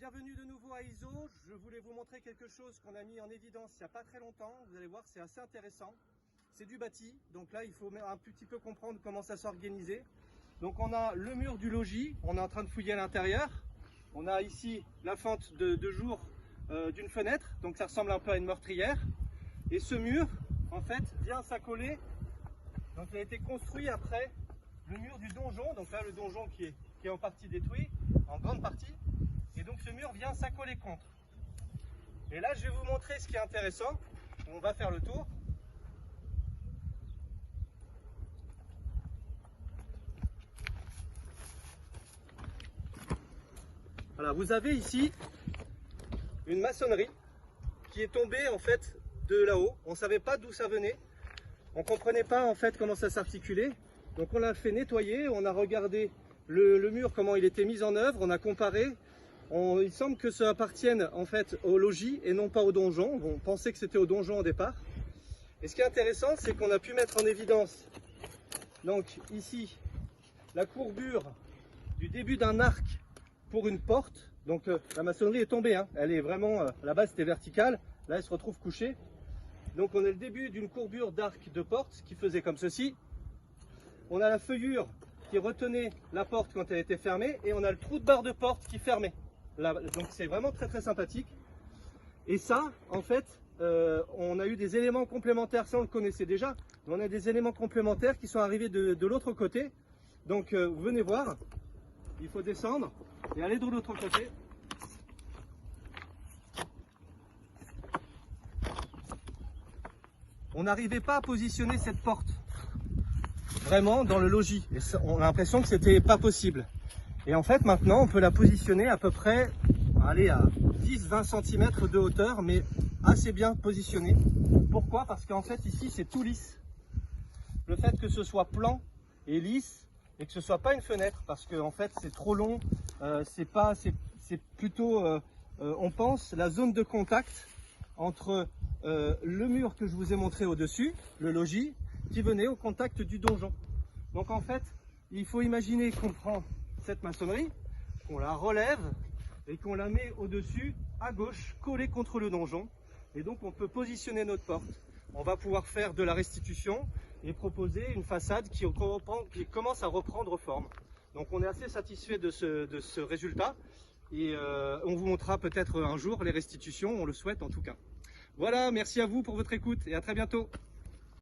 Bienvenue de nouveau à ISO. Je voulais vous montrer quelque chose qu'on a mis en évidence il n'y a pas très longtemps. Vous allez voir, c'est assez intéressant. C'est du bâti, donc là il faut un petit peu comprendre comment ça s'organiser. Donc on a le mur du logis, on est en train de fouiller à l'intérieur. On a ici la fente de jour d'une fenêtre, donc ça ressemble un peu à une meurtrière. Et ce mur, en fait, vient s'accoler. Donc il a été construit après le mur du donjon. Donc là le donjon qui est en partie détruit, en grande partie. Et donc ce mur vient s'accoler contre. Et là je vais vous montrer ce qui est intéressant. On va faire le tour. Voilà, vous avez ici une maçonnerie qui est tombée en fait de là-haut. On ne savait pas d'où ça venait. On ne comprenait pas en fait comment ça s'articulait. Donc on l'a fait nettoyer, on a regardé le mur, comment il était mis en œuvre, on a comparé. Il semble que ça appartienne en fait au logis et non pas au donjon. On pensait que c'était au donjon au départ. Et ce qui est intéressant, c'est qu'on a pu mettre en évidence donc ici la courbure du début d'un arc pour une porte. Donc la maçonnerie est tombée, hein. Elle est vraiment, à la base c'était verticale, là elle se retrouve couchée. Donc on a le début d'une courbure d'arc de porte qui faisait comme ceci. On a la feuillure qui retenait la porte quand elle était fermée et on a le trou de barre de porte qui fermait. Là, donc c'est vraiment très très sympathique. Et ça, en fait, on a eu des éléments complémentaires, ça on le connaissait déjà, mais on a des éléments complémentaires qui sont arrivés de l'autre côté. Donc vous venez voir, il faut descendre et aller de l'autre côté. On n'arrivait pas à positionner cette porte vraiment dans le logis. Et ça, on a l'impression que c'était pas possible. Et en fait maintenant on peut la positionner à peu près à 10-20 cm de hauteur, mais assez bien positionnée. Pourquoi? Parce qu'en fait ici c'est tout lisse. Le fait que ce soit plan et lisse et que ce soit pas une fenêtre, parce que en fait c'est trop long, c'est plutôt on pense la zone de contact entre le mur que je vous ai montré au-dessus, le logis, qui venait au contact du donjon. Donc en fait il faut imaginer qu'on prend cette maçonnerie, qu'on la relève et qu'on la met au-dessus, à gauche, collée contre le donjon. Et donc on peut positionner notre porte. On va pouvoir faire de la restitution et proposer une façade qui commence à reprendre forme. Donc on est assez satisfait de ce résultat et on vous montrera peut-être un jour les restitutions, on le souhaite en tout cas. Voilà, merci à vous pour votre écoute et à très bientôt.